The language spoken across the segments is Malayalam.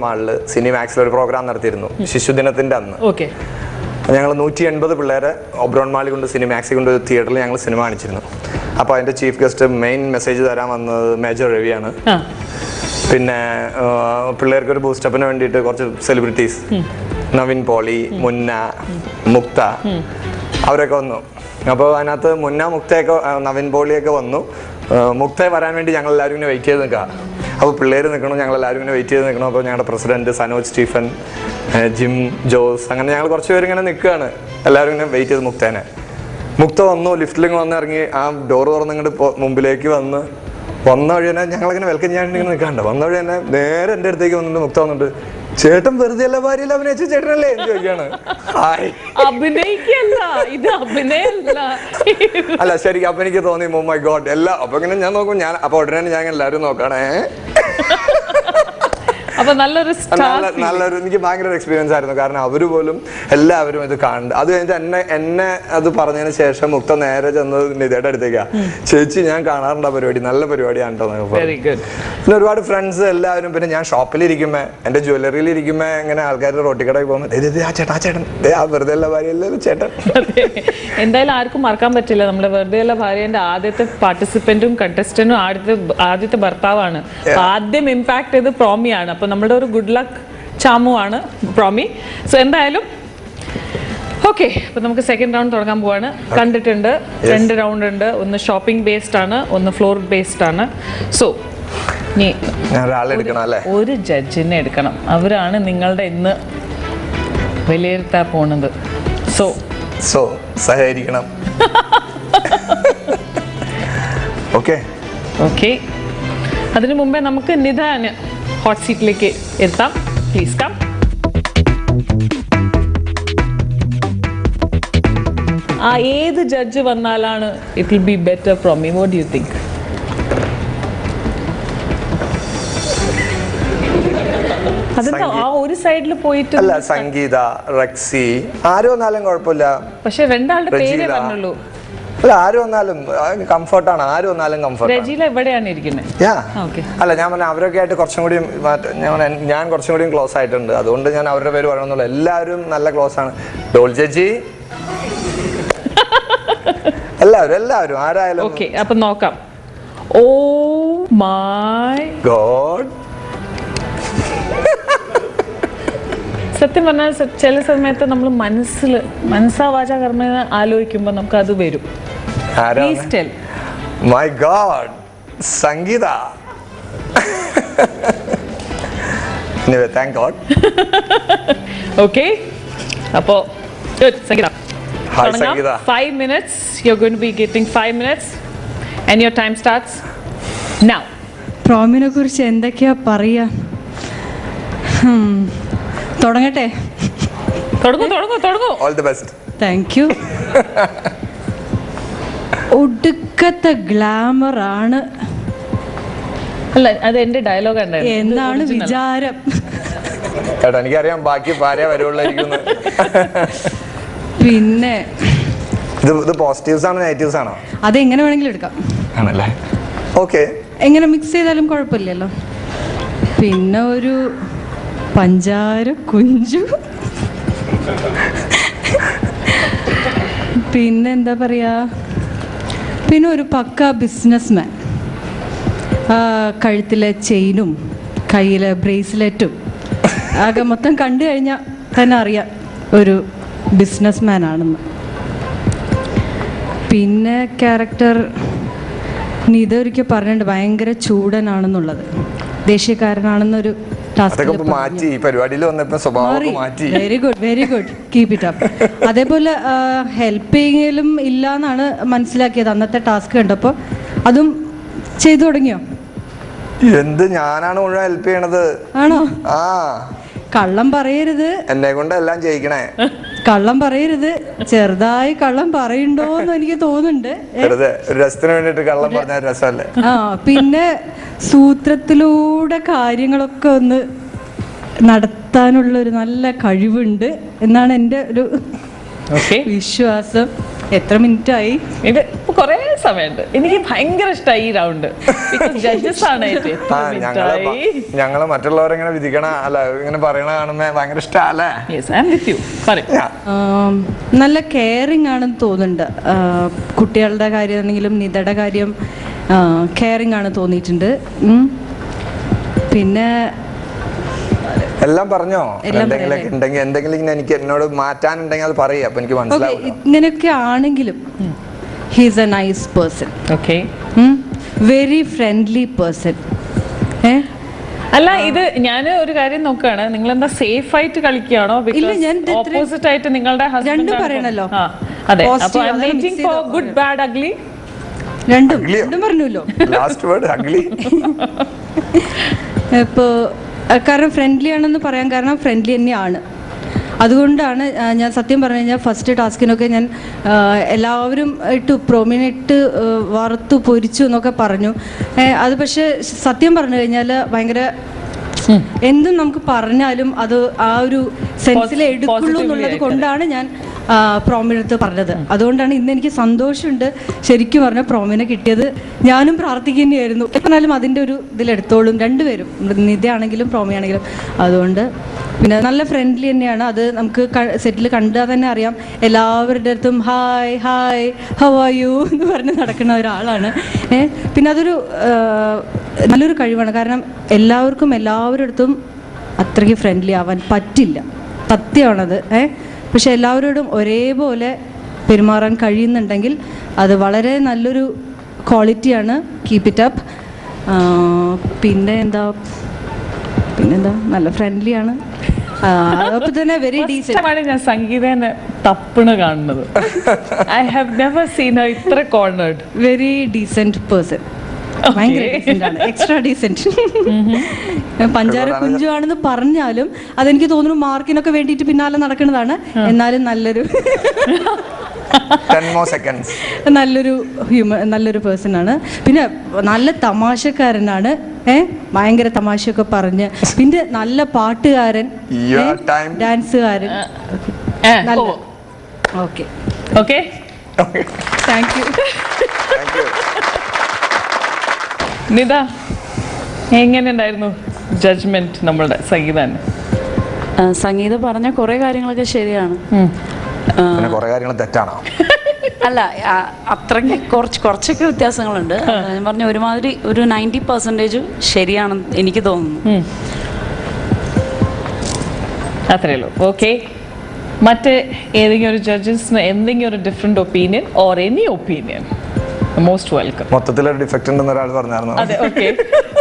മാളില് സിനിമാക്സിൽ ഒരു പ്രോഗ്രാം നടത്തിയിരുന്നു ശിശുദിനത്തിന്റെ അന്ന്. ഞങ്ങൾ 180 പിള്ളേരെ ഒബ്രോൺ മാളിൽ കൊണ്ട് സിനിമാക്സിൽ കൊണ്ട് തിയേറ്ററിൽ ഞങ്ങൾ സിനിമ കാണിച്ചിരുന്നു. അപ്പോൾ അതിന്റെ ചീഫ് ഗസ്റ്റ് മെയിൻ മെസ്സേജ് തരാൻ വന്നത് മേജർ രവിയാണ്. പിന്നെ പിള്ളേർക്ക് ഒരു ബൂസ്റ്റപ്പിന് വേണ്ടിയിട്ട് കുറച്ച് സെലിബ്രിറ്റീസ്, നവിൻ പോളി, മുന്ന, മുക്ത, അവരൊക്കെ വന്നു. അപ്പോൾ അതിനകത്ത് മുന്ന, മുക്തയൊക്കെ, നവിൻ പോളിയൊക്കെ വന്നു. മുക്തയെ വരാൻ വേണ്ടി ഞങ്ങൾ എല്ലാവരും ഇങ്ങനെ വെയിറ്റ് ചെയ്ത് നിൽക്കുക. അപ്പോൾ പിള്ളേർ നിൽക്കണം, ഞങ്ങൾ എല്ലാവരും ഇങ്ങനെ വെയിറ്റ് ചെയ്ത് നിൽക്കണം. അപ്പോൾ ഞങ്ങളുടെ president Sanoj Stephen, Jim Jose, അങ്ങനെ ഞങ്ങൾ കുറച്ച് പേരിങ്ങനെ നിൽക്കുകയാണ്, എല്ലാവരും ഇങ്ങനെ വെയിറ്റ് ചെയ്ത് മുക്തേനെ. മുക്ത വന്നു, ലിഫ്റ്റിലിങ്ങ് വന്ന് ഇറങ്ങി, ആ ഡോറ് തുറന്ന് ഇങ്ങോട്ട് മുമ്പിലേക്ക് വന്ന വഴി തന്നെ ഞങ്ങളിങ്ങനെ വെൽക്കം ചെയ്യാൻ ഇങ്ങനെ നിൽക്കാണ്ട്. വന്ന വഴി തന്നെ നേരെ എൻ്റെ അടുത്തേക്ക് വന്നിട്ട് മുക്ത വന്നിട്ട്, ചേട്ടൻ വെറുതെ അല്ല ഭാര്യയിൽ അഭിനയിച്ച ചേട്ടനല്ലേ എന്ന് ചോദിക്കാണ്. അല്ല ശരിക്കും അപ്പൊ എനിക്ക് തോന്നി ഓ മൈ ഗോഡ് എല്ലാം. അപ്പൊ ഇങ്ങനെ ഞാൻ നോക്കും, ഞാൻ അപ്പൊ ഉടനെ ഞാൻ എല്ലാവരും നോക്കണേ. നല്ലൊരു എനിക്ക് ഭയങ്കര എക്സ്പീരിയൻസ് ആയിരുന്നു. കാരണം അവര് പോലും എല്ലാവരും ഇത് കാണുന്നുണ്ട്. അത് കഴിഞ്ഞിട്ട് എന്നെ അത് പറഞ്ഞതിന് ശേഷം മുക്ത നേരെ ചെന്നത് നിധിയുടെ അടുത്തേക്കാ. ചേച്ചി ഞാൻ കാണാറുണ്ട് പരിപാടി, നല്ല പരിപാടിയാണ് കേട്ടോ. പിന്നെ ഒരുപാട് ഫ്രണ്ട്സ് എല്ലാവരും. പിന്നെ ഞാൻ ഷോപ്പിലിരിക്കുമ്പോ, എന്റെ ജ്വല്ലറിയിൽ ഇരിക്കുമ്പോ ഇങ്ങനെ ആൾക്കാർ റോട്ടിക്കടയിൽ പോകുമ്പോൾ ആ ചേട്ടൻ വെറുതെ അല്ല ഭാര്യയല്ലേ ചേട്ടൻ. എന്തായാലും ആർക്കും മറക്കാൻ പറ്റില്ല, നമ്മുടെ വെറുതെ അല്ല ഭാര്യന്റെ ആദ്യത്തെ പാർട്ടിസിപ്പന്റും കണ്ടസ്റ്റന്റും ആദ്യത്തെ ഭർത്താവാണ്. ആദ്യം ഇമ്പാക്ട് ചെയ്ത് പ്രോമിയാണ്. അപ്പൊ നമ്മുടെ ഒരു ഗുഡ് ലക്ക് ചാമു ആണ് പ്രോമി. സോ എന്തായാലും ഓക്കെ, അപ്പൊ നമുക്ക് സെക്കൻഡ് റൗണ്ട് തുടങ്ങാൻ പോവാണ്. കണ്ടിട്ടുണ്ട് 2 റൗണ്ട് ഉണ്ട്. ഒന്ന് ഷോപ്പിംഗ് ബേസ്ഡ് ആണ്, ഒന്ന് ഫ്ലോർ ബേസ്ഡ് ആണ്. സോ ഒരു ജഡ്ജിനെ എടുക്കണം. അവരാണ് നിങ്ങളുടെ ഇന്ന് വിലയിരുത്താൻ പോണത്. സോ സഹകരിക്കണം. ഓക്കെ, അതിനു മുമ്പേ നമുക്ക് നിധാന് ഹോട്ട് സീറ്റിലേക്ക് എത്താം. Please come. ഏത് ജഡ്ജ് വന്നാലാണ് it will be better from me? What do you think? അതെന്താ ആ ഒരു സൈഡിൽ പോയിട്ട്? അല്ല, സംഗീത, റക്സി, ആരും വന്നാലും കുഴപ്പമില്ല. പക്ഷെ 2 ആളുടെ പേരേ പറഞ്ഞുള്ളൂ. അല്ല, ആരും വന്നാലും കംഫർട്ടാണ്. ആരും വന്നാലും കംഫർട്ട്. രജില എവിടെയാണ് ഇരിക്കുന്നത്? അല്ല, ഞാൻ പറഞ്ഞ അവരൊക്കെ ആയിട്ട് കുറച്ചും കൂടി ഞാൻ കുറച്ചും കൂടി ക്ലോസ് ആയിട്ടുണ്ട്. അതുകൊണ്ട് ഞാൻ അവരുടെ പേര് പറയണമെന്നുള്ള. എല്ലാവരും നല്ല ക്ലോസ് ആണ്. ഡോൾ ചേച്ചി, എല്ലാവരും ആരായാലും. ഓക്കെ, അപ്പൊ നോക്കാം. Oh my God. സത്യം പറഞ്ഞാൽ ചില സമയത്ത് നമ്മൾ മനസ്സാ വാചാ കർമ്മ ആലോചിക്കുമ്പോൾ നമുക്ക് അത് വരും. My God, Sangeetha. Thank God. Okay, അപ്പോ സംഗീത 5 minutes. You're going to be getting 5 minutes and your time starts now. പ്രോമിനെ കുറിച്ച് എന്തൊക്കെയാ പറയാ? തുടങ്ങട്ടെ? തുടങ്ങൂ. All the best. Thank you. ഒടുക്കത്തെ ഗ്ലാമർ ആണ്. അല്ല, അത് എന്റെ ഡയലോഗ് എന്നാണ് വിചാരം. എനിക്കറിയാം ബാക്കി ഭാര്യ വരുള്ളായിരിക്കുന്നു. പിന്നെ ഇത് പോസിറ്റീവ്സ് ആണോ നെഗറ്റീവ്സ് ആണോ? അത് എങ്ങനെ വേണമെങ്കിലും എടുക്കാം. ആണല്ലേ? ഓക്കെ, എങ്ങനെ മിക്സ് ചെയ്താലും കുഴപ്പമില്ലല്ലോ. പിന്നെ ഒരു പഞ്ചാര കുഞ്ചു, പിന്നെ എന്താ പറയാ, പിന്നെ ഒരു പക്ക ബിസിനസ്മാൻ. കഴുത്തിലെ ചെയിനും കയ്യിലെ ബ്രേസ്ലെറ്റും ആകെ മൊത്തം കണ്ടു കഴിഞ്ഞാൽ തന്നെ അറിയാം ഒരു ബിസിനസ്മാൻ ആണെന്ന്. പിന്നെ ക്യാരക്ടർ നിത ഒരിക്കൽ പറഞ്ഞിട്ടുണ്ട് ഭയങ്കര ചൂടനാണെന്നുള്ളത്, ദേഷ്യക്കാരനാണെന്നൊരു. Very good, keep it up. അതേപോലെ ഹെൽപ്പിങ്ങിലും ഇല്ലാന്നാണ് മനസ്സിലാക്കിയത് അന്നത്തെ ടാസ്ക് കണ്ടപ്പോൾ. അതും ചെയ്തു തുടങ്ങിയോ? എന്ത്, ഞാനാണ് മുഴുവൻ ഹെൽപ്പ് ചെയ്യണത്. ആണോ? കള്ളം പറയരുത്, എന്നെ കൊണ്ട് എല്ലാം ചെയ്യിക്കണേ. കള്ളം പറയരുത്. ചെറുതായി കള്ളം പറയണ്ടോന്ന് എനിക്ക് തോന്നുന്നുണ്ട്. രസത്തിന് വേണ്ടിട്ട് കള്ളം പറഞ്ഞ രസമല്ലേ? പിന്നെ സൂത്രത്തിലൂടെ കാര്യങ്ങളൊക്കെ ഒന്ന് നടത്താനുള്ള ഒരു നല്ല കഴിവുണ്ട് എന്നാണ് എൻ്റെ ഒരു വിശ്വാസം. എത്ര മിനിറ്റ് ആയി? ഇത് ഇപ്പൊ കൊറേ സമയമുണ്ട്. എനിക്ക് ഭയങ്കര ഇഷ്ടമായി ഈ റൗണ്ട്. ജഡ്ജസ് ആണ് ഞങ്ങള് മറ്റുള്ളവരെങ്ങനെ വിധിക്കണ അല്ല ഇങ്ങനെ പറയണ കാണുമ്പോ ഭയങ്കര ഇഷ്ടല്ലേ. നല്ല കെയറിങ് ആണെന്ന് തോന്നുന്നുണ്ട്. കുട്ടികളുടെ കാര്യമാണെങ്കിലും നിതയുടെ കാര്യം കെയറിങ് ആണ് തോന്നിയിട്ടുണ്ട്. പിന്നെ എല്ലാം പറഞ്ഞോ? എന്തെങ്കിലും ഇങ്ങനെ എനിക്ക് എന്നോട് മാറ്റാനുണ്ടെങ്കിൽ അത് പറയാ. അപ്പൊ എനിക്ക് മനസ്സിലാവും. ഇങ്ങനെയൊക്കെ ആണെങ്കിലും he's A nice person, very friendly person. അല്ല, ഇത് ഞാൻ ഒരു കാര്യം നോക്കുകയാണ്, നിങ്ങൾ എന്താ സേഫ് ആയിട്ട് കളിക്കുകയാണോ? ഓപ്പോസിറ്റ് ആയിട്ട് നിങ്ങളുടെ രണ്ടും പറയണല്ലോ. അതെ, അപ്പൊ I am waiting for good bad ugly. രണ്ടും പറഞ്ഞല്ലോ. Last word ugly. ഇപ്പോ കാരണം ഫ്രണ്ട്ലി ആണെന്ന് പറയാൻ കാരണം ഫ്രണ്ട്ലി തന്നെയാണ്. അതുകൊണ്ടാണ് ഞാൻ സത്യം പറഞ്ഞു കഴിഞ്ഞാൽ ഫസ്റ്റ് ടാസ്കിനൊക്കെ ഞാൻ എല്ലാവരും ഇട്ട് പ്രോമിനിട്ട് വറുത്തു പൊരിച്ചു എന്നൊക്കെ പറഞ്ഞു. അത് പക്ഷെ സത്യം പറഞ്ഞു കഴിഞ്ഞാൽ ഭയങ്കര എന്തും നമുക്ക് പറഞ്ഞാലും അത് ആ ഒരു സെൻസിൽ എടുക്കുള്ളൂ എന്നുള്ളത് കൊണ്ടാണ് ഞാൻ പ്രോമിനടുത്ത് പറഞ്ഞത്. അതുകൊണ്ടാണ് ഇന്ന് എനിക്ക് സന്തോഷമുണ്ട് ശരിക്കും പറഞ്ഞാൽ പ്രോമിനെ കിട്ടിയത്. ഞാനും പ്രാർത്ഥിക്കുന്നതായിരുന്നു എന്നാലും അതിൻ്റെ ഒരു ഇതിലെടുത്തോളും രണ്ടുപേരും, നിധയാണെങ്കിലും പ്രോമിയാണെങ്കിലും. അതുകൊണ്ട് പിന്നെ നല്ല ഫ്രണ്ട്ലി തന്നെയാണ്. അത് നമുക്ക് സെറ്റിൽ കണ്ടാൽ തന്നെ അറിയാം. എല്ലാവരുടെ അടുത്തും hi hi how are you എന്ന് പറഞ്ഞ് നടക്കുന്ന ഒരാളാണ്. പിന്നെ അതൊരു നല്ലൊരു കഴിവാണ്. കാരണം എല്ലാവർക്കും എല്ലാവരുടെ അടുത്തും അത്രയ്ക്ക് ഫ്രണ്ട്ലി ആവാൻ പറ്റില്ല, സത്യമാണത്. പക്ഷെ എല്ലാവരോടും ഒരേപോലെ പെരുമാറാൻ കഴിയുന്നുണ്ടെങ്കിൽ അത് വളരെ നല്ലൊരു ക്വാളിറ്റിയാണ്. Keep it up. പിന്നെന്താ നല്ല ഫ്രണ്ട്ലി ആണ്. അപ്പൊ തന്നെ വെരി ഡീസന്റ്. ഞാൻ സംഗീതനെ തപ്പണ് കാണുന്നത്. I have never seen her ഇത്ര കോർണർഡ്. Very decent person. ഭയങ്കര ഡീസന്റ് ആണ്, എക്സ്ട്രാ ഡീസന്റ്. പഞ്ചാര കുഞ്ചു ആണെന്ന് പറഞ്ഞാലും അതെനിക്ക് തോന്നുന്നു മാർക്കിനൊക്കെ വേണ്ടിയിട്ട് പിന്നാലെ നടക്കുന്നതാണ്. എന്നാലും നല്ലൊരു പേഴ്സൺ ആണ്. പിന്നെ നല്ല തമാശക്കാരനാണ്. ഭയങ്കര തമാശയൊക്കെ പറഞ്ഞ്, പിന്നെ നല്ല പാട്ടുകാരൻ, ഡാൻസുകാരൻ. നല്ല okay okay, thank you. Nitha, എങ്ങനെയുണ്ടായിരുന്നു ജഡ്ജ്മെന്റ് നമ്മളുടെ സംഗീതന്? സംഗീതം പറഞ്ഞ കുറെ കാര്യങ്ങളൊക്കെ ശരിയാണ്, കുറെ കാര്യങ്ങൾ തെറ്റാണോ? അല്ല, അത്രയ്ക്ക് കുറച്ചൊക്കെ വ്യത്യാസങ്ങളുണ്ട്. ഞാൻ പറഞ്ഞ ഒരുമാതിരി ഒരു 90% ശരിയാണെന്ന് എനിക്ക് തോന്നുന്നു. അത്രേ ഉള്ളൂ. ഓക്കെ, മറ്റ് ഏതെങ്കിലും ഒരു ജഡ്ജസിന് എന്തെങ്കിലും ഒരു different opinion or any opinion, most welcome. മൊത്തത്തിലൊരു ഡിഫക്റ്റ് ഉണ്ടെന്ന് ഒരാൾ പറഞ്ഞായിരുന്നു. അതെ, ഓക്കെ.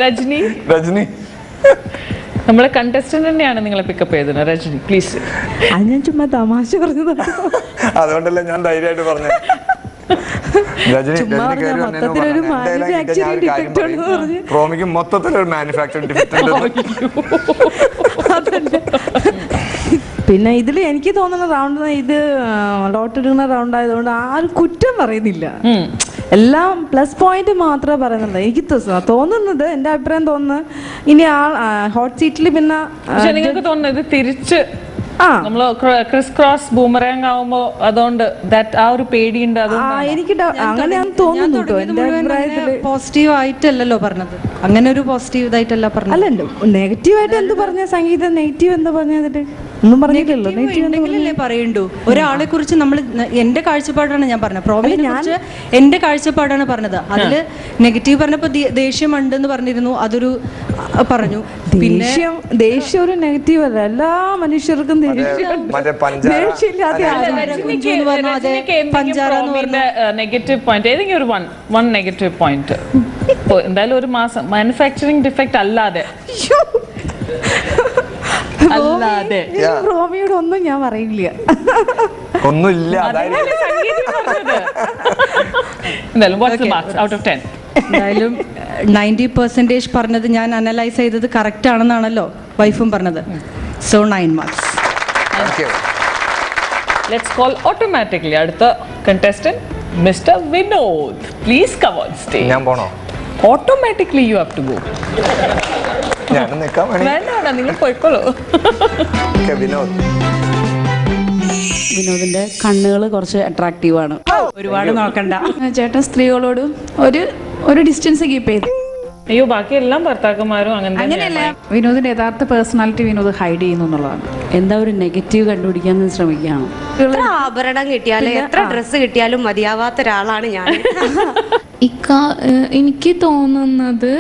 രജനി നമ്മളെ കണ്ടസ്റ്റന്റ് തന്നെയാണ് നിങ്ങളെ പിക്കപ്പ് ചെയ്തത്. രജനി പ്ലീസ്. അത് ഞാൻ ചുമ്മാ തമാശ പറഞ്ഞത്, അതുകൊണ്ടല്ലേ ഞാൻ ധൈര്യമായിട്ട് പറഞ്ഞു. പ്രോമിക്ക് മൊത്തത്തിലൊരു മാനുഫാക്ചറിംഗ് ഡിഫക്റ്റ് ഉണ്ട്. പിന്നെ ഇതിൽ എനിക്ക് തോന്നുന്ന റൗണ്ട് ഇത് ലോട്ടിടുന്ന റൗണ്ട് ആയതുകൊണ്ട് ആരും കുറ്റം പറയുന്നില്ല, എല്ലാം പ്ലസ് പോയിന്റ് മാത്രമേ പറയുന്നുള്ളൂ. എനിക്ക് തോന്നുന്നത്, എൻ്റെ അഭിപ്രായം തോന്നുന്നത്, ഇനി ഹോട്ട് സീറ്റിൽ പിന്നെ നിങ്ങൾക്ക് തോന്നുന്നത് തിരിച്ച് നമ്മള് ക്രിസ് ക്രോസ് ബൂമറാങ് ആവുമ്പോ അതുകൊണ്ട് ആ ഒരു പേടിയുണ്ട്. എനിക്ക് അങ്ങനെയാണെന്ന് തോന്നുന്നു കേട്ടോ. എൻ്റെ അഭിപ്രായത്തില് പോസിറ്റീവ് ആയിട്ടല്ലോ പറഞ്ഞത്, അങ്ങനെ ഒരു പോസിറ്റീവ് ഇതായിട്ടല്ല പറഞ്ഞത്. അല്ലല്ലോ, നെഗറ്റീവായിട്ട് എന്ത് പറഞ്ഞ സംഗീതം, നെഗറ്റീവ് എന്താ പറഞ്ഞതിട്ട് ഒന്നും പറഞ്ഞില്ലല്ലോ. നെഗറ്റീവ് പറയണ്ടു ഒരാളെ കുറിച്ച്. നമ്മൾ എന്റെ കാഴ്ചപ്പാടാണ് ഞാൻ പറഞ്ഞത്, പ്രോമിനെ കുറിച്ച് എന്റെ കാഴ്ചപ്പാടാണ് പറഞ്ഞത്. അതില് നെഗറ്റീവ് പറഞ്ഞപ്പോ ദേഷ്യമുണ്ടെന്ന് പറഞ്ഞിരുന്നു, അതൊരു പറഞ്ഞു. പിന്നെ ദേഷ്യം ഒരു നെഗറ്റീവ് അല്ല, എല്ലാ മനുഷ്യർക്കും നെഗറ്റീവ് പോയിന്റ് ഏതെങ്കിലും ഒരു വൺ നെഗറ്റീവ് പോയിന്റ് എന്തായാലും ഒരു മാസം മാനുഫാക്ചറിംഗ് ഡിഫക്റ്റ് അല്ലാതെ റോമിയോട് ഒന്നും ഞാൻ പറയില്ല, ഒന്നുമില്ല. എന്തായാലും 90% പറഞ്ഞത് ഞാൻ അനലൈസ് ചെയ്തത് കറക്റ്റ് ആണെന്നാണല്ലോ വൈഫും പറഞ്ഞത്. So 9 marks. Let's call automatically അടുത്ത contestant mister Vinod. Please come on stage. ഞാൻ പോണോ? Automatically you have to go. ഞാൻ നിൽക്കാൻ വേണ്ട, നിങ്ങൾ പോയിക്കോളൂ. വിനോദ് വിനോദിന്റെ കണ്ണുകൾ കുറച്ച് അട്രാക്റ്റീവാണ്. ഒരുപാട് നോക്കണ്ട. ചേട്ടൻ സ്ത്രീകളോട് ഒരു ഡിസ്റ്റൻസ് കീപ്പ് ചെയ്തു. അയ്യോ ബാക്കി എല്ലാ ഭർത്താക്കന്മാരും അങ്ങനെയല്ല, വിനോദിന്റെ യഥാർത്ഥ പേഴ്സണാലിറ്റി വിനോദ് ഹൈഡ് ചെയ്യുന്നു എന്നുള്ളതാണ്. എന്താ ഒരു നെഗറ്റീവ് കണ്ടുപിടിക്കാൻ ശ്രമിക്കുകയാണ്. എത്ര ആഭരണം കിട്ടിയാലും എത്ര ഡ്രസ്സ് കിട്ടിയാലും മതിയാവാത്ത ഒരാളാണ് ഞാൻ. ഇക്ക എനിക്ക് തോന്നുന്നത്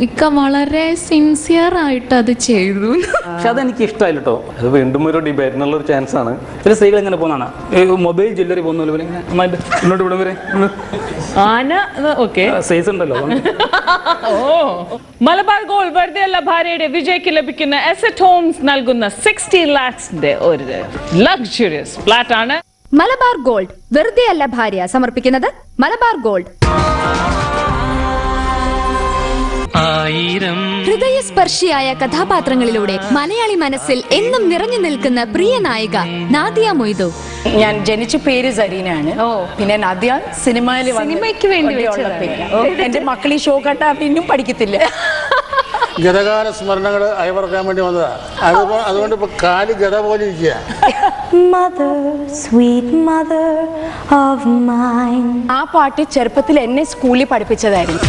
ഇക്ക വളരെ സിൻസിയർ ആയിട്ട് അത് ചെയ്തു. പക്ഷെ അതെനിക്ക് ഇഷ്ടമായില്ല കേട്ടോ. അത് വീണ്ടും ഒരു ഡിബേറ്റിനുള്ള ഒരു ചാൻസ് ആണ്. ചില സ്ത്രീകൾ എങ്ങനെ പോകുന്നതാണ് മൊബൈൽ ജ്വല്ലറി പോകുന്ന പോലെ നന്നായിട്ട് മുന്നോട്ട് വിടും വരെ ആന. ഓക്കെ, സൈസ് ഉണ്ടല്ലോ. ഓ, മലബാർ ഗോൾഡ് വെറുതെ അല്ല ഭാര്യയുടെ വിജയ്ക്ക് ലഭിക്കുന്ന അസറ്റ് ഹോംസ് നൽകുന്ന 60 lakhs ഒരു ലക്ഷറിയസ് ഫ്ലാറ്റ് ആണ്. മലബാർ ഗോൾഡ് വെറുതെ അല്ല ഭാര്യ സമർപ്പിക്കുന്നത് മലബാർ ഗോൾഡ്. ഹൃദയസ്പർശിയായ കഥാപാത്രങ്ങളിലൂടെ മലയാളി മനസ്സിൽ എന്നും നിറഞ്ഞു നിൽക്കുന്ന പ്രിയ നായിക നാദിയ മൊയ്തു. ഞാൻ ജനിച്ച പേര് സരീനാണ്. പിന്നെ നദിയ സിനിമയ്ക്ക് വേണ്ടി എന്റെ മക്കൾ ഈ ഷോ കണ്ടാ പിന്നും പഠിക്കത്തില്ല. ഗതകാല സ്മരണകൾ അയവറക്കാൻ വേണ്ടി വന്നതാ. അതുകൊണ്ട് ഇപ്പൊ കാല് ഗത പോലെ ഇരിക്കുക. ആ പാട്ട് ചെറുപ്പത്തിൽ എന്നെ സ്കൂളിൽ പഠിപ്പിച്ചതായിരുന്നു.